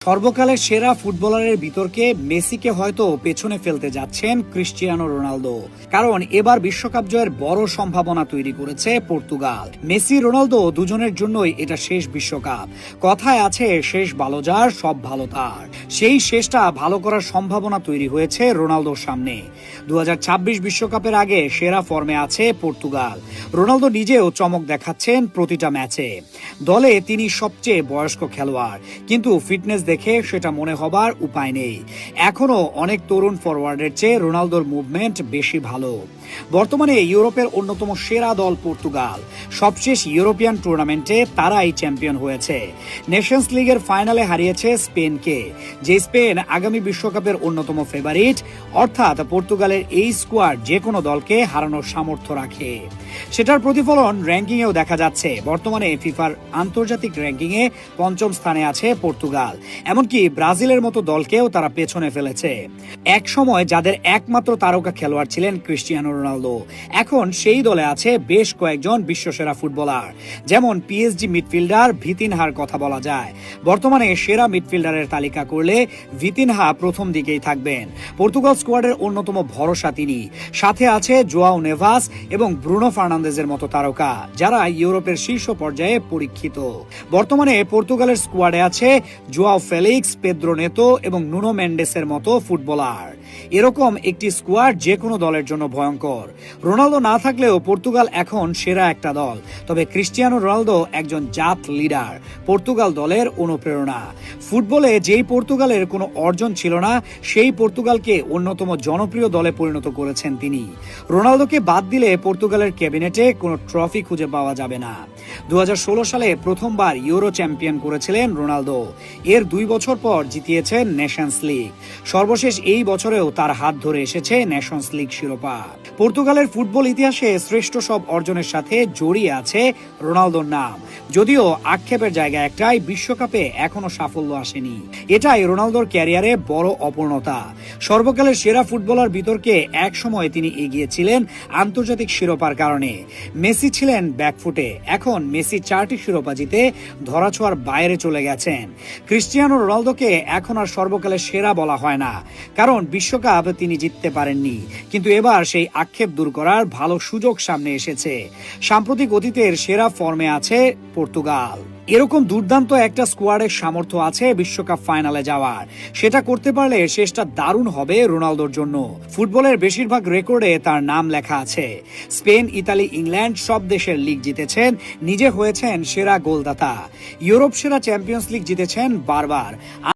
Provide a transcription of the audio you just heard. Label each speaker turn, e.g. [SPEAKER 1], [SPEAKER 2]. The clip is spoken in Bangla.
[SPEAKER 1] সর্বকালের সেরা ফুটবলারের বিতর্কে মেসিকে হয়তো পেছনে ফেলতে যাচ্ছেন ক্রিস্টিয়ানো রোনালদো। কারণ এবার বিশ্বকাপ জয়ের বড় সম্ভাবনা তৈরি করেছে পর্তুগাল। মেসি রোনালদো দুজনের জন্যই এটা শেষ বিশ্বকাপ। কথায় আছে শেষ ভালো যার সব ভালো তার। সেই শেষটা ভালো করার সম্ভাবনা তৈরি হয়েছে রোনালদোর সামনে। 2026 বিশ্বকাপের আগে সেরা ফর্মে আছে পর্তুগাল। রোনালদো নিজেও চমক দেখাচ্ছেন প্রতিটা ম্যাচে। দলে তিনি সবচেয়ে বয়স্ক খেলোয়াড়, কিন্তু ফিটনেস দেখে সেটা মনে হবার উপায় নেই। এখনো অনেক তরুণ ফরওয়ার্ডের চেয়ে রোনালদোর মুভমেন্ট বেশি ভালো। বর্তমানে ইউরোপের অন্যতম সেরা দল পর্তুগাল। সবশেষ ইউরোপিয়ান টুর্নামেন্টে তারাই চ্যাম্পিয়ন হয়েছে। নেশনস লিগের ফাইনালে হারিয়েছে স্পেনকে, যে স্পেন আগামী বিশ্বকাপের অন্যতম ফেভারিট। অর্থাৎ পর্তুগালের এই স্কোয়াড যে কোনো দলকে হারানোর সামর্থ্য রাখে। সেটার প্রতিফলন র্যাঙ্কিংয়েও দেখা যাচ্ছে। বর্তমানে ফিফার আন্তর্জাতিক র্যাঙ্কিংয়ে 5ম স্থানে আছে পর্তুগাল। এমনকি ব্রাজিলের মতো দলকেও তারা পেছনে ফেলেছে। এক সময় যাদের একমাত্র তারকা খেলোয়াড় ছিলেন ক্রিস্টিয়ানো রোনালদো, এখন সেই দলে আছে বেশ কয়েকজন বিশ্বসেরা ফুটবলার। যেমন পিএসজি মিডফিল্ডার ভিতিনহার কথা বলা যায়। বর্তমানে সেরা মিডফিল্ডারের তালিকা করলে ভিতিনহা প্রথম দিকেই থাকবেন। পর্তুগাল স্কোয়াডের অন্যতম ভরসা তিনি। সাথে আছে জোয়াও নেভাস এবং ব্রুনো ফার্নান্দেজের মতো তারকা, যারা ইউরোপের শীর্ষ পর্যায়ে পরীক্ষিত। বর্তমানে পর্তুগালের স্কোয়াডে আছে জোয়াও ফেলিক্স, পেদ্রো নেতো এবং নুনো মেন্ডেসের মতো ফুটবলার। এরকম একটি স্কোয়াড যে কোনো দলের জন্য ভয়ঙ্কর। রোনালদো না থাকলেও পর্তুগাল এখন সেরা একটা দল। তবে ক্রিস্টিয়ানো রোনালদো একজন জাত লিডার, পর্তুগাল দলের অনুপ্রেরণা। ফুটবলে যেই পর্তুগালের কোনো অর্জন ছিল না, সেই পর্তুগালকে অন্যতম জনপ্রিয় দলে পরিণত করেছেন তিনি। রোনালদোকে বাদ দিলে পর্তুগালের ক্যাবিনেটে কোনো ট্রফি খুঁজে পাওয়া যাবে না। 2016 সালে প্রথমবার ইউরো চ্যাম্পিয়ন করেছিলেন রোনালদো। এর 2 বছর পর জিতিয়েছেন নেশনস লিগ। সর্বশেষ এই বছরেও তার হাত ধরে এসেছে নেশনস লিগ শিরোপা। পর্তুগালের ফুটবল ইতিহাসে শ্রেষ্ঠ সব অর্জনের সাথে জড়িয়ে আছে রোনালদোর নাম। যদিও আক্ষেপের জায়গা একটাই, বিশ্বকাপে এখনো সাফল্য আসেনি। এটাই রোনালদোর ক্যারিয়ারে বড় অপূর্ণতা। সর্বকালের সেরা ফুটবলার বিতর্কে এক সময় তিনি এগিয়েছিলেন আন্তর্জাতিক শিরোপার কারণে। মেসি ছিলেন ব্যাকফুটে। এখন মেসি 4টি শিরোপা জিতে ধরাছোঁয়ার বাইরে চলে গেছেন। ক্রিস্টিয়ানো রোনালদোকে এখন আর সর্বকালের সেরা বলা হয় না, কারণ বিশ্বকাপ তিনি জিততে পারেননি। কিন্তু এবার সেই আক্ষেপ দূর করার ভালো সুযোগ সামনে এসেছে। সাম্প্রতিক অতীতের সেরা ফর্মে আছে পর্তুগাল। এরকম দুর্দান্ত একটা স্কোয়াডের সামর্থ্য আছে বিশ্বকাপ ফাইনালে যাওয়ার। সেটা করতে পারলে শেষটা দারুণ হবে রোনালদোর জন্য। ফুটবলের বেশিরভাগ রেকর্ডে তার নাম লেখা আছে। স্পেন, ইতালি, ইংল্যান্ড সব দেশের লিগ জিতেছেন, নিজে হয়েছেন সেরা গোলদাতা। ইউরোপ সেরা চ্যাম্পিয়ন্স লিগ জিতেছেন বারবার।